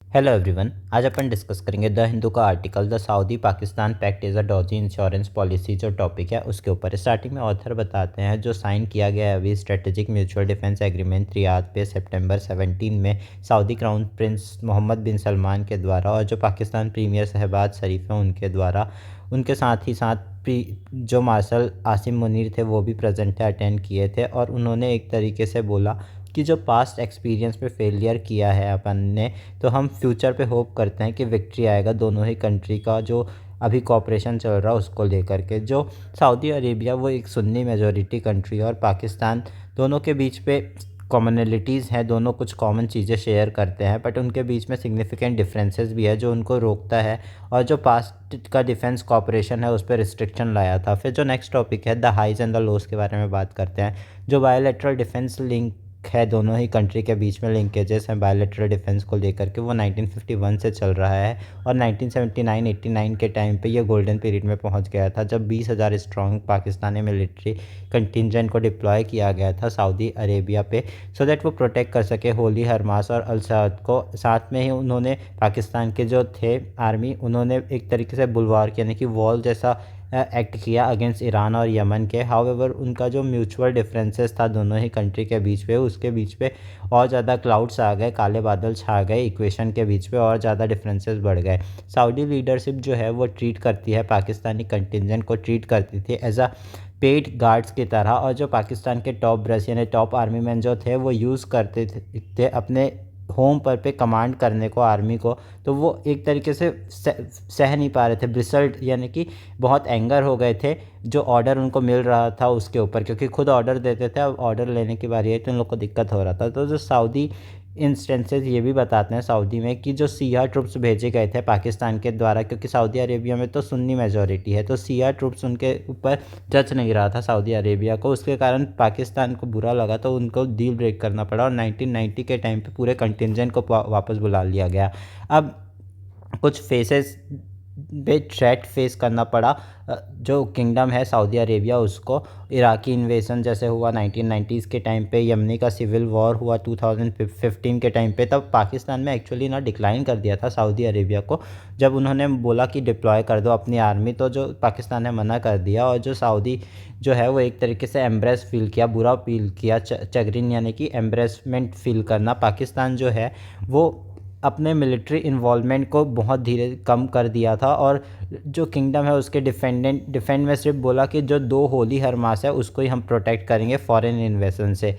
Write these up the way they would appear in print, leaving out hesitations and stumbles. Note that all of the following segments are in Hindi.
Hello everyone. आज अपन डिस्कस करेंगे द हिंदू का article the Saudi Pakistan pact is a dodgy insurance policy. जो टॉपिक है उसके ऊपर स्टार्टिंग में ऑथर बताते हैं जो साइन किया गया है अभी strategic mutual defence agreement Riyadh पे सितंबर 17 में सऊदी क्राउन प्रिंस मोहम्मद बिन सलमान के द्वारा और जो पाकिस्तान प्रीमियर शहबाज शरीफ हैं उनके द्वारा। उनके साथ ही साथ जो मार्शल आसिम मुनीर थे वो भी प्रेजेंट थे, अटेंड किए थे और उन्होंने एक तरीके से बोला कि जो पास्ट एक्सपीरियंस पे फेलियर किया है अपन ने, तो हम फ्यूचर पे होप करते हैं कि विक्ट्री आएगा दोनों ही कंट्री का जो अभी कॉपरेशन चल रहा है उसको लेकर के। जो सऊदी अरेबिया वो एक सुन्नी मेजॉरिटी कंट्री और पाकिस्तान दोनों के बीच पे कॉमनलिटीज़ हैं, दोनों कुछ कॉमन चीज़ें शेयर करते हैं, बट उनके बीच में सिग्निफिकेंट डिफरेंसेस भी है जो उनको रोकता है और जो पास्ट का डिफेंस कॉपरेशन है उस पर रिस्ट्रिक्शन लाया था। फिर जो नेक्स्ट टॉपिक है the highs and the lows के बारे में बात करते हैं। जो बायोलेटरल डिफेंस लिंक है, दोनों ही कंट्री के बीच में लिंकेजेस हैं बायोलेटरल डिफेंस को लेकर के, वो 1951 से चल रहा है और 1979-89 के टाइम पे ये गोल्डन पीरियड में पहुंच गया था जब 20,000 स्ट्रॉन्ग पाकिस्तानी मिलिट्री कंटिंजेंट को डिप्लॉय किया गया था सऊदी अरेबिया पे, सो दैट वो प्रोटेक्ट कर सके होली हरमास और अल सऊद को। साथ में ही उन्होंने पाकिस्तान के जो थे आर्मी, उन्होंने एक तरीके से बुलवार यानी कि वॉल जैसा एक्ट किया अगेंस्ट ईरान और यमन के। हाउएवर उनका जो म्यूचुअल डिफरेंसेस था दोनों ही कंट्री के बीच पे, उसके बीच पे और ज़्यादा क्लाउड्स आ गए, काले बादल छा गए इक्वेशन के बीच पे और ज़्यादा डिफरेंसेस बढ़ गए। सऊदी लीडरशिप जो है वो ट्रीट करती है पाकिस्तानी कंटिंजेंट को, ट्रीट करती थी एज अ पेड गार्ड्स की तरह, और जो पाकिस्तान के टॉप ब्रस यानी टॉप आर्मी मैन जो थे वो यूज़ करते थे अपने होम पर पे कमांड करने को आर्मी को, तो वो एक तरीके से सह नहीं पा रहे थे, ब्रिसल्ट यानी कि बहुत एंगर हो गए थे जो ऑर्डर उनको मिल रहा था उसके ऊपर, क्योंकि खुद ऑर्डर देते थे, अब ऑर्डर लेने की बारी आई तो उन लोग को दिक्कत हो रहा था। तो जो सऊदी इंस्टेंसेस ये भी बताते हैं सऊदी में कि जो सिया ट्रुप्स भेजे गए थे पाकिस्तान के द्वारा, क्योंकि सऊदी अरेबिया में तो सुन्नी मेजॉरिटी है, तो सिया ट्रुप्स उनके ऊपर जच नहीं रहा था सऊदी अरेबिया को, उसके कारण पाकिस्तान को बुरा लगा तो उनको डील ब्रेक करना पड़ा और 1990 के टाइम पे पूरे कंटिंजेंट को वापस बुला लिया गया। अब कुछ फेसेस पे थ्रेट फेस करना पड़ा। जो किंगडम है सऊदी अरेबिया उसको, इराकी इन्वेजन जैसे हुआ 1990s के टाइम पे, यमनी का सिविल वॉर हुआ 2015 के टाइम पे, तब पाकिस्तान में एक्चुअली ना डिक्लाइन कर दिया था सऊदी अरेबिया को जब उन्होंने बोला कि डिप्लॉय कर दो अपनी आर्मी, तो जो पाकिस्तान ने मना कर दिया और जो सऊदी जो है वो एक तरीके से एम्ब्रेस फील किया, बुरा फील किया, चगरिन यानी कि एम्ब्रेसमेंट फील करना। पाकिस्तान जो है वो अपने मिलिट्री इन्वॉल्वमेंट को बहुत धीरे कम कर दिया था और जो किंगडम है उसके डिफेंड में सिर्फ बोला कि जो दो होली हरमास है उसको ही हम प्रोटेक्ट करेंगे फॉरेन इन्वेजन से।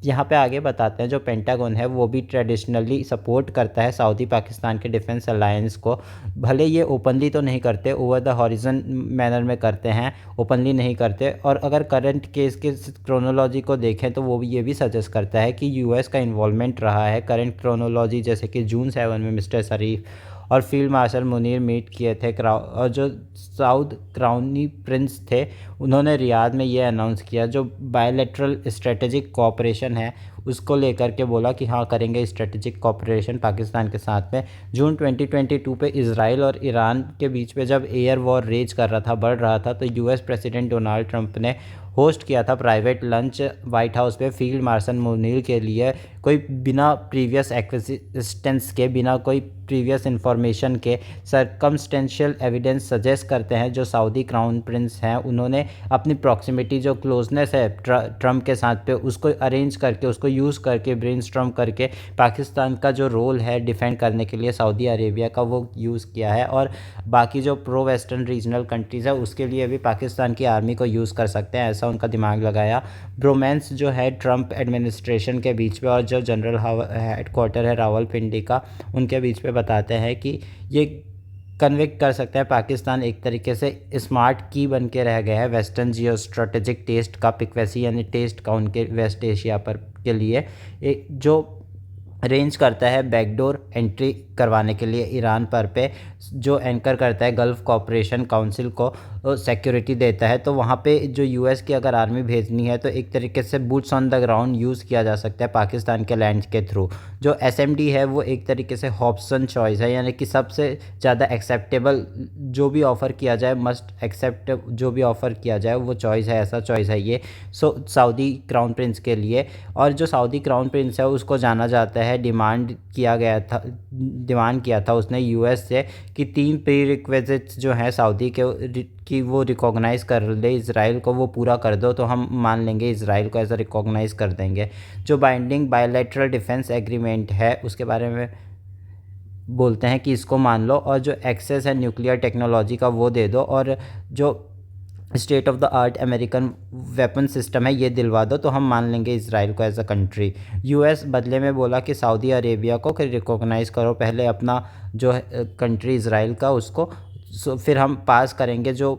यहाँ पे आगे बताते हैं जो पेंटागन है वो भी ट्रेडिशनली सपोर्ट करता है सऊदी पाकिस्तान के डिफेंस अलायंस को, भले ये ओपनली तो नहीं करते, ओवर द हॉरिजन मैनर में करते हैं, ओपनली नहीं करते। और अगर करंट केस के क्रोनोलॉजी को देखें तो वो भी ये भी सजेस्ट करता है कि यूएस का इन्वॉल्वमेंट रहा है करंट क्रोनोलॉजी, जैसे कि जून 7 में मिस्टर शरीफ और फील्ड मार्शल मुनीर मीट किए थे और जो साउथ क्राउनी प्रिंस थे उन्होंने रियाद में ये अनाउंस किया जो बायलैटरल स्ट्रेटेजिक कोऑपरेशन है उसको लेकर के बोला कि हाँ करेंगे स्ट्रेटेजिक कोऑपरेशन पाकिस्तान के साथ में। जून 2022 पे इजराइल और ईरान के बीच में जब एयर वॉर रेज कर रहा था, बढ़ रहा था, तो यूएस प्रेसिडेंट डोनाल्ड ट्रंप ने होस्ट किया था प्राइवेट लंच वाइट हाउस पे फील्ड मार्शल मुनीर के लिए। कोई बिना प्रीवियस एक्विजिस्टेंस के, बिना कोई प्रीवियस इंफॉर्मेशन के सर्कमस्टेंशियल एविडेंस सजेस्ट करते हैं जो सऊदी क्राउन प्रिंस हैं उन्होंने अपनी प्रॉक्सिमिटी जो क्लोजनेस है ट्रम्प के साथ पे उसको अरेंज करके, उसको यूज़ करके, ब्रेनस्टॉर्म करके पाकिस्तान का जो रोल है डिफेंड करने के लिए सऊदी अरेबिया का वो यूज़ किया है। और बाकी जो प्रो वेस्टर्न रीजनल कंट्रीज़ है उसके लिए भी पाकिस्तान की आर्मी को यूज़ कर सकते हैं, ऐसा उनका दिमाग लगाया। ब्रोमेंस जो है ट्रम्प एडमिनिस्ट्रेशन के बीच में और जो जनरल हेडक्वार्टर है रावलपिंडी का उनके बीच पे बताते हैं कि ये कन्विक्ट कर सकते हैं पाकिस्तान एक तरीके से स्मार्ट की बन के रह गया है वेस्टर्न जियो स्ट्रेटेजिक टेस्ट का, पिक्वेसी यानी टेस्ट का उनके वेस्ट एशिया पर के लिए, जो अरेंज करता है बैकडोर एंट्री करवाने के लिए ईरान पर पे, जो एंकर करता है गल्फ़ कोऑपरेशन काउंसिल को सिक्योरिटी देता है। तो वहाँ पे जो यूएस की अगर आर्मी भेजनी है तो एक तरीके से boots on the ground use किया जा सकता है पाकिस्तान के लैंड के थ्रू। जो एसएमडी है वो एक तरीके से हॉब्सन चॉइस है, यानी कि सबसे ज़्यादा एक्सेप्टेबल जो भी ऑफ़र किया जाए, मस्ट एक्सेप्ट जो भी ऑफ़र किया जाए वो चॉइस है, ऐसा चॉइस है ये सऊदी क्राउन प्रिंस के लिए। और जो सऊदी क्राउन प्रिंस है उसको जाना जाता है डिमांड किया था उसने यूएस से कि 3 प्रीरिक्विजिट्स जो हैं सऊदी के कि वो रिकॉग्नाइज़ कर ले इज़राइल को, वो पूरा कर दो तो हम मान लेंगे इज़राइल को एज अ रिकॉग्नाइज़ कर देंगे। जो बाइंडिंग बायलैटरल डिफेंस एग्रीमेंट है उसके बारे में बोलते हैं कि इसको मान लो, और जो एक्सेस है न्यूक्लियर टेक्नोलॉजी का वो दे दो, और जो state of the art American weapon system है ये दिलवा दो तो हम मान लेंगे इज़राइल को एज अ कंट्री। यूएस बदले में बोला कि सऊदी अरेबिया को रिकॉग्नाइज़ करो पहले अपना जो है कंट्री इज़राइल का उसको, फिर हम पास करेंगे जो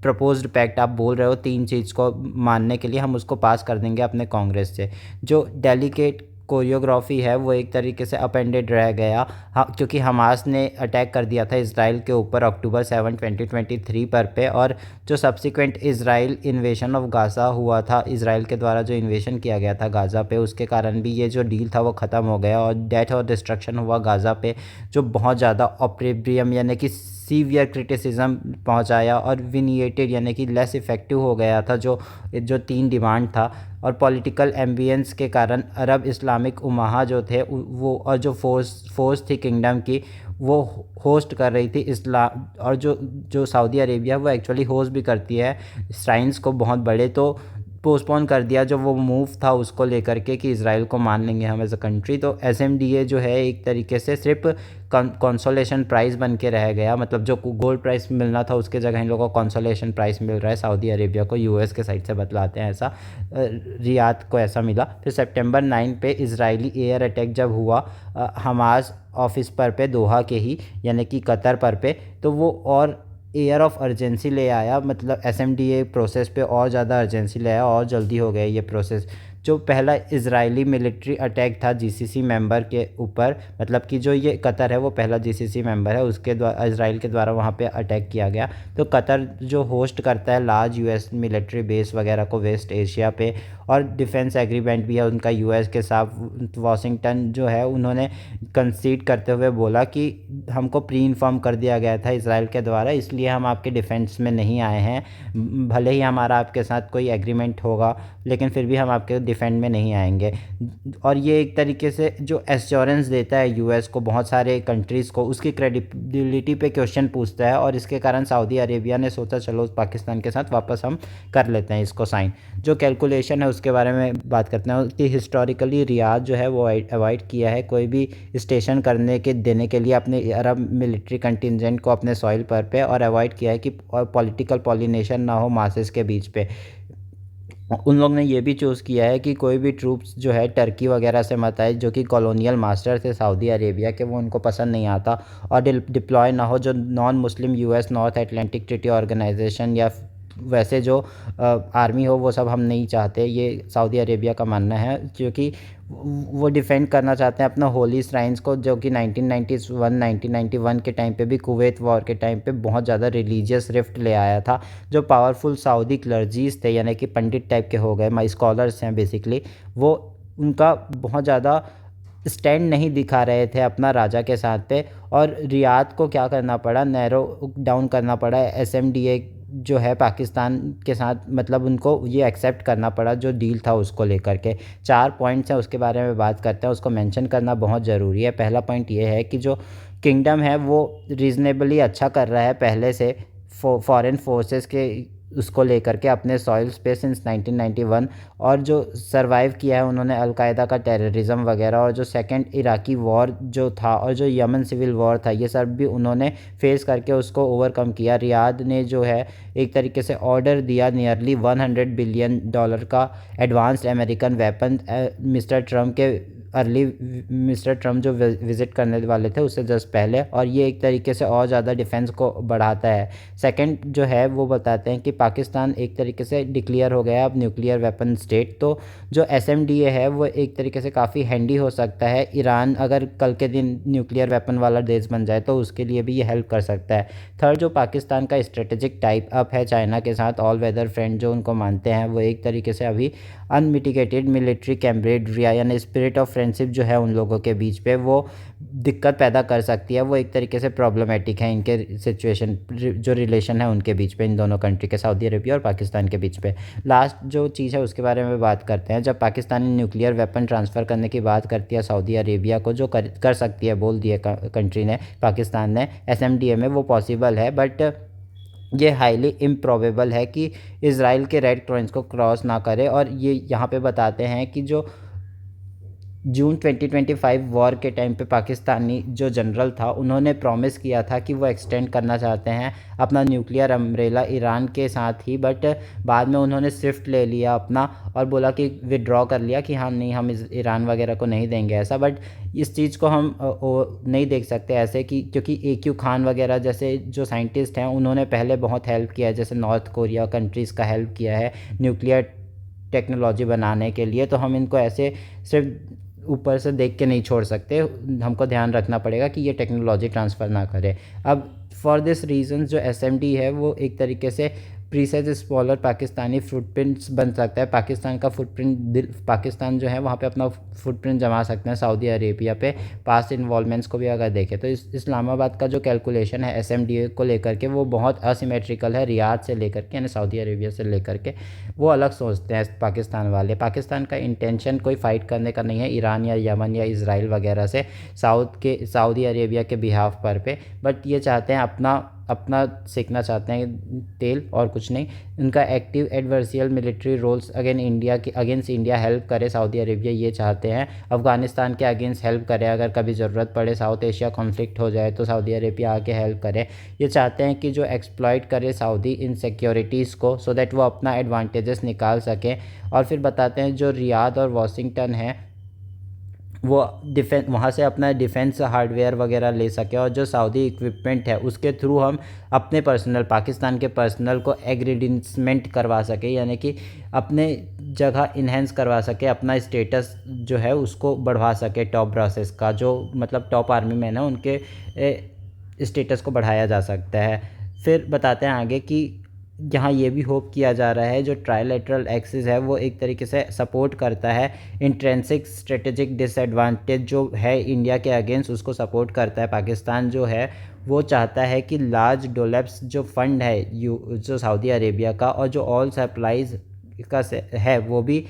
प्रपोज्ड पैक्ट आप बोल रहे हो 3 चीज़ को मानने के लिए, हम उसको पास कर देंगे अपने कांग्रेस से। जो डेलीकेट कोरियोग्राफी है वो एक तरीके से अपेंडेड रह गया, हाँ, क्योंकि हमास ने अटैक कर दिया था इज़राइल के ऊपर अक्टूबर 7, 2023 पे, और जो सब्सिक्वेंट इज़राइल इन्वेशन ऑफ गाज़ा हुआ था, इज़राइल के द्वारा जो इन्वेशन किया गया था गाज़ा पे, उसके कारण भी ये जो डील था वो ख़त्म हो गया और डेथ और डिस्ट्रक्शन हुआ गाज़ा पे, जो बहुत ज़्यादा ऑपरेब्रियम यानी कि सीवियर क्रिटिसिज्म पहुंचाया, और विनिएटेड यानी कि लेस इफ़ेक्टिव हो गया था जो 3 डिमांड था। और पॉलिटिकल एम्बियंस के कारण अरब इस्लामिक उम्मा जो थे वो, और जो फोर्स थी किंगडम की वो होस्ट कर रही थी इस्लाम, और जो सऊदी अरेबिया वो एक्चुअली होस्ट भी करती है श्राइन्स को बहुत बड़े, तो पोस्टपोन कर दिया जो वो मूव था उसको लेकर के कि इज़राइल को मान लेंगे हम एज अ कंट्री। तो एसएमडीए जो है एक तरीके से सिर्फ कंसोलेशन प्राइज़ बन के रह गया, मतलब जो गोल्ड प्राइस मिलना था उसके जगह इन लोगों को कंसोलेशन प्राइस मिल रहा है सऊदी अरेबिया को, यूएस के साइड से बतलाते हैं ऐसा, रियाद को ऐसा मिला। फिर सितंबर 9 पे इजरायली एयर अटैक जब हुआ हमास ऑफिस पे दोहा के ही यानी कि कतर पे, तो वो और एयर ऑफ अर्जेंसी ले आया, मतलब एसएमडीए प्रोसेस पे और ज़्यादा अर्जेंसी ले आया और जल्दी हो गया ये प्रोसेस। जो पहला इजरायली मिलिट्री अटैक था जीसीसी मेंबर के ऊपर, मतलब कि जो ये कतर है वो पहला जीसीसी मेंबर है, उसके द्वारा इजराइल के द्वारा वहाँ पे अटैक किया गया। तो कतर जो होस्ट करता है लार्ज यूएस मिलिट्री बेस वगैरह को वेस्ट एशिया पे, और डिफेंस एग्रीमेंट भी है उनका यूएस के साथ। वाशिंगटन जो है उन्होंने कंसीड करते हुए बोला कि हमको प्री इन्फॉर्म कर दिया गया था इजराइल के द्वारा, इसलिए हम आपके डिफेंस में नहीं आए हैं, भले ही हमारा आपके साथ कोई एग्रीमेंट होगा लेकिन फिर भी हम आपके डिफेंड में नहीं आएंगे। और ये एक तरीके से जो एश्योरेंस देता है यूएस को बहुत सारे कंट्रीज़ को, उसकी क्रेडिबिलिटी पे क्वेश्चन पूछता है, और इसके कारण सऊदी अरेबिया ने सोचा चलो पाकिस्तान के साथ वापस हम कर लेते हैं इसको साइन। जो कैलकुलेशन है उसके बारे में बात करते हैं कि हिस्टोरिकली रियाद जो है वो अवॉइड किया है कोई भी स्टेशन करने के देने के लिए अपने अरब मिलिट्री कंटिजेंट को अपने सॉइल पे, और अवॉइड किया है कि पॉलिटिकल पॉलिनेशन ना हो मासेस के बीच पे। उन लोग ने ये भी चूज़ किया है कि कोई भी ट्रूप्स जो है टर्की वगैरह से मत आए, जो कि कॉलोनियल मास्टर थे सऊदी अरेबिया के, वो उनको पसंद नहीं आता, और डिप्लॉय ना हो जो non Muslim US North Atlantic Treaty Organization या वैसे जो आर्मी हो वो सब हम नहीं चाहते, ये सऊदी अरेबिया का मानना है, क्योंकि वो डिफेंड करना चाहते हैं अपना होली श्राइन्स को, जो कि 1991 के टाइम पे भी कुवैत वॉर के टाइम पे बहुत ज़्यादा रिलीजियस रिफ्ट ले आया था। जो पावरफुल सऊदी क्लर्जीज थे यानी कि पंडित टाइप के हो गए, माई स्कॉलर्स हैं बेसिकली, वो उनका बहुत ज़्यादा स्टैंड नहीं दिखा रहे थे अपना राजा के साथ पे, और रियाद को क्या करना पड़ा, नैरो डाउन करना पड़ा एसएमडीए जो है पाकिस्तान के साथ, मतलब उनको ये एक्सेप्ट करना पड़ा जो डील था उसको लेकर के। 4 पॉइंट्स हैं उसके बारे में बात करते हैं, उसको मेंशन करना बहुत ज़रूरी है। पहला पॉइंट ये है कि जो किंगडम है वो रीज़नेबली अच्छा कर रहा है पहले से फॉरेन फोर्सेस के उसको लेकर के अपने सॉइल्स पे सिंस 1991, और जो सरवाइव किया है उन्होंने अलकायदा का टेररिज्म वगैरह, और जो सेकंड इराकी वॉर जो था और जो यमन सिविल वॉर था ये सब भी उन्होंने फेस करके उसको ओवरकम किया। रियाद ने जो है एक तरीके से ऑर्डर दिया नियरली $100 बिलियन का advanced American weapon mister Trump के मिस्टर ट्रम्प जो विज़िट करने वाले थे उससे जस्ट पहले, और ये एक तरीके से और ज़्यादा डिफेंस को बढ़ाता है। सेकंड जो है वो बताते हैं कि पाकिस्तान एक तरीके से डिक्लेयर हो गया अब न्यूक्लियर वेपन स्टेट, तो जो एसएमडीए है वो एक तरीके से काफ़ी हैंडी हो सकता है। ईरान अगर कल के दिन न्यूक्लियर वेपन वाला देश बन जाए तो उसके लिए भी ये हेल्प कर सकता है। थर्ड, जो पाकिस्तान का स्ट्रेटेजिक टाइप अप है चाइना के साथ, ऑल वेदर फ्रेंड जो उनको मानते हैं, वो एक तरीके से अभी अनमिटिगेटेड मिलिट्री कैम्ब्रेडरिया यानी स्पिरिट ऑफ फ्रेंडशिप जो है उन लोगों के बीच पे वो दिक्कत पैदा कर सकती है। वो एक तरीके से प्रॉब्लमेटिक है इनके सिचुएशन जो रिलेशन है उनके बीच पे, इन दोनों कंट्री के, सऊदी अरेबिया और पाकिस्तान के बीच पे। लास्ट जो चीज़ है उसके बारे में बात करते हैं। जब पाकिस्तान ने न्यूक्लियर वेपन ट्रांसफ़र करने की बात करती है सऊदी अरेबिया को, जो कर सकती है, बोल दिया कंट्री ने, पाकिस्तान ने, एसएमडीए में वो पॉसिबल है, बट ये हाईली इम्प्रॉबेबल है कि इसराइल के रेड क्रॉस को क्रॉस ना करे। और ये यहाँ पे बताते हैं कि जो जून 2025 वॉर के टाइम पे पाकिस्तानी जो जनरल था उन्होंने प्रॉमिस किया था कि वो एक्सटेंड करना चाहते हैं अपना न्यूक्लियर अम्ब्रेला ईरान के साथ ही, बट बाद में उन्होंने स्विफ्ट ले लिया अपना और बोला कि विड्रॉ कर लिया कि हाँ नहीं, हम इस ईरान वगैरह को नहीं देंगे ऐसा। बट इस चीज़ को हम नहीं देख सकते ऐसे कि, क्योंकि AQ खान वगैरह जैसे जो साइंटिस्ट हैं उन्होंने पहले बहुत हेल्प किया है, जैसे नॉर्थ कोरिया कंट्रीज़ का हेल्प किया है न्यूक्लियर टेक्नोलॉजी बनाने के लिए। तो हम इनको ऐसे सिर्फ ऊपर से देख के नहीं छोड़ सकते, हमको ध्यान रखना पड़ेगा कि ये टेक्नोलॉजी ट्रांसफ़र ना करे। अब फॉर दिस रीज़न जो SMD है वो एक तरीके से प्रीसाइज स्मॉलर पाकिस्तानी फुटप्रिंट्स बन सकता है। पाकिस्तान का फुटप्रिंट, पाकिस्तान जो है वहाँ पे अपना फुटप्रिंट जमा सकते हैं सऊदी अरेबिया पे। पास्ट इन्वॉल्वमेंट्स को भी अगर देखें तो इस्लामाबाद का जो कैलकुलेशन है SMD को लेकर के वो बहुत असिमेट्रिकल है, रियाद से लेकर के यानी सऊदी अरेबिया से लेकर के। वो अलग सोचते हैं पाकिस्तान वाले। पाकिस्तान का इंटेंशन कोई फ़ाइट करने का नहीं है ईरान या यमन या इसराइल वगैरह से सऊदी अरेबिया के बिहाफ पर पे, बट ये चाहते हैं अपना सीखना चाहते हैं तेल और कुछ नहीं। उनका active adversarial military roles against India help करे सऊदी अरेबिया, ये चाहते हैं। अफ़गानिस्तान के अगेंस्ट हेल्प करे, अगर कभी ज़रूरत पड़े, साउथ एशिया कॉन्फ्लिक्ट हो जाए तो सऊदी अरेबिया आके हेल्प करे। ये चाहते हैं कि जो एक्सप्लॉइट करे सऊदी इनसिक्योरिटीज़ को, सो दैट वो अपना एडवांटेजेस निकाल सकें। और फिर बताते हैं जो रियाद और वाशिंगटन है वो वहाँ से अपना डिफेंस हार्डवेयर वगैरह ले सके, और जो सऊदी इक्विपमेंट है उसके थ्रू हम अपने पर्सनल, पाकिस्तान के पर्सनल को एग्रीडिसमेंट करवा सके, यानी कि अपने जगह इन्हेंस करवा सके, अपना स्टेटस जो है उसको बढ़वा सके। टॉप ब्रासेस का जो मतलब टॉप आर्मी मैन है उनके स्टेटस को बढ़ाया जा सकता है। फिर बताते हैं आगे कि यहाँ ये भी होप किया जा रहा है जो ट्राइलेटरल एक्सिस है वो एक तरीके से सपोर्ट करता है इंट्रेंसिक स्ट्रेटेजिक डिसएडवांटेज जो है इंडिया के अगेंस्ट, उसको सपोर्ट करता है। पाकिस्तान जो है वो चाहता है कि लार्ज डोलेप्स जो फंड है जो सऊदी अरेबिया का और जो ऑल सप्लाईज का है वो भी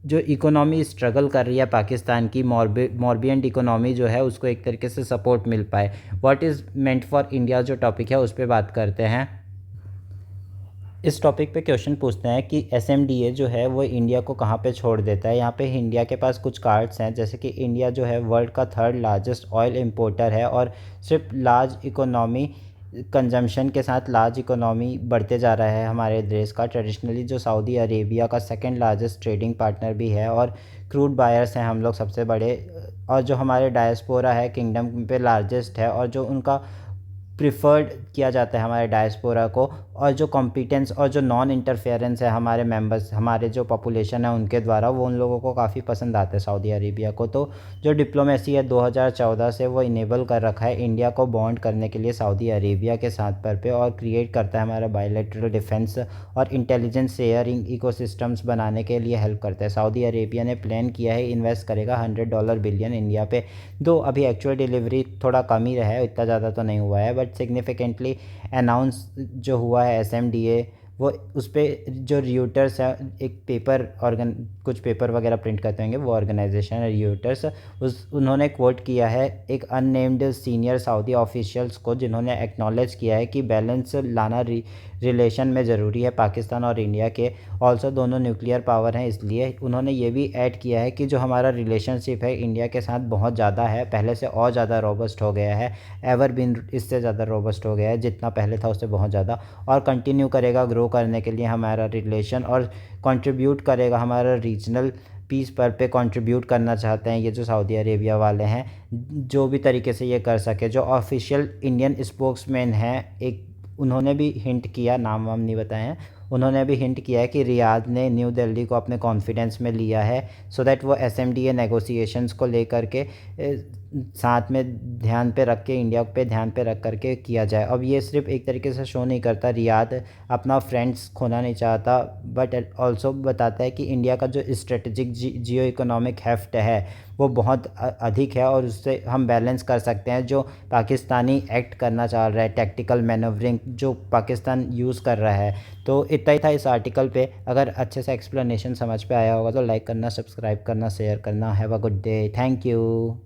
जो इकोनॉमी स्ट्रगल कर रही है पाकिस्तान की, मॉर्बियंट इकोनॉमी जो है उसको एक तरीके से सपोर्ट मिल पाए। What is meant for India जो टॉपिक है उस पर बात करते हैं। इस टॉपिक पे क्वेश्चन पूछते हैं कि SMDA जो है वो इंडिया को कहाँ पे छोड़ देता है। यहाँ पे इंडिया के पास कुछ कार्ड्स हैं, जैसे कि इंडिया जो है वर्ल्ड का 3rd लार्जेस्ट ऑयल इंपोर्टर है और सिर्फ लार्ज इकोनॉमी कंजम्पशन के साथ लार्ज इकोनॉमी बढ़ते जा रहा है हमारे देश का। ट्रेडिशनली जो सऊदी अरेबिया का 2nd लार्जेस्ट ट्रेडिंग पार्टनर भी है और क्रूड बायर्स हैं हम लोग सबसे बड़े, और जो हमारे डायस्पोरा है किंगडम पे लार्जेस्ट है और जो उनका प्रिफर्ड किया जाता है हमारे डायस्पोरा को, और जो कॉम्पिटेंस और जो नॉन इंटरफेरेंस है हमारे मेंबर्स, हमारे जो पॉपुलेशन है उनके द्वारा, वो उन लोगों को काफ़ी पसंद आते हैं सऊदी अरेबिया को। तो जो डिप्लोमेसी है 2014 से वो इनेबल कर रखा है इंडिया को बॉन्ड करने के लिए सऊदी अरेबिया के साथ पे, और क्रिएट करता है हमारा बायलैटरल डिफेंस और इंटेलिजेंस शेयरिंग इकोसिस्टम्स बनाने के लिए हेल्प करता है। सऊदी अरेबिया ने प्लान किया है इन्वेस्ट करेगा $100 बिलियन इंडिया पे, दो अभी एक्चुअल डिलीवरी थोड़ा कम ही रहा है, इतना ज़्यादा तो नहीं हुआ है, बट सिग्निफिकेंटली अनाउंस जो हुआ है SMDA वो उस पर जो रियूटर्स है एक कुछ पेपर वगैरह प्रिंट करते होंगे वो ऑर्गेनाइजेशन है रियूटर्स, उन्होंने कोट किया है एक अननेम्ड सीनियर सऊदी ऑफिशियल्स को, जिन्होंने एक्नॉलेज किया है कि बैलेंस लाना रिलेशन में ज़रूरी है पाकिस्तान और इंडिया के। ऑल्सो दोनों न्यूक्लियर पावर हैं, इसलिए उन्होंने ये भी ऐड किया है कि जो हमारा रिलेशनशिप है इंडिया के साथ बहुत ज़्यादा है, पहले से और ज़्यादा रोबस्ट हो गया है, एवर बिन इससे ज़्यादा रोबस्ट हो गया है, जितना पहले था उससे बहुत ज़्यादा, और कंटिन्यू करेगा ग्रो करने के लिए हमारा रिलेशन, और कंट्रीब्यूट करेगा हमारा रीजनल पीस पे कंट्रीब्यूट करना चाहते हैं ये जो सऊदी अरेबिया वाले हैं, जो भी तरीके से ये कर सके। जो ऑफिशियल इंडियन स्पोक्समैन हैं एक, उन्होंने भी हिंट किया, नाम वाम नहीं बताए हैं, उन्होंने भी हिंट किया है कि रियाद ने न्यू दिल्ली को अपने कॉन्फिडेंस में लिया है, सो दैट वो SMDA नेगोशिएशंस को लेकर के साथ में ध्यान पे रख के, इंडिया पे ध्यान पे रख करके किया जाए। अब ये सिर्फ एक तरीके से शो नहीं करता, रियाद अपना फ्रेंड्स खोना नहीं चाहता, बट ऑल्सो बताता है कि इंडिया का जो स्ट्रेटजिक जियो इकोनॉमिक हेफ्ट है वो बहुत अधिक है, और उससे हम बैलेंस कर सकते हैं जो पाकिस्तानी एक्ट करना चाह रहा है, टैक्टिकल मैनवरिंग जो पाकिस्तान यूज़ कर रहा है। तो इतना ही था इस आर्टिकल पे। अगर अच्छे से एक्सप्लेनेशन समझ पे आया होगा तो लाइक करना, सब्सक्राइब करना, शेयर करना। Have a good day, thank you.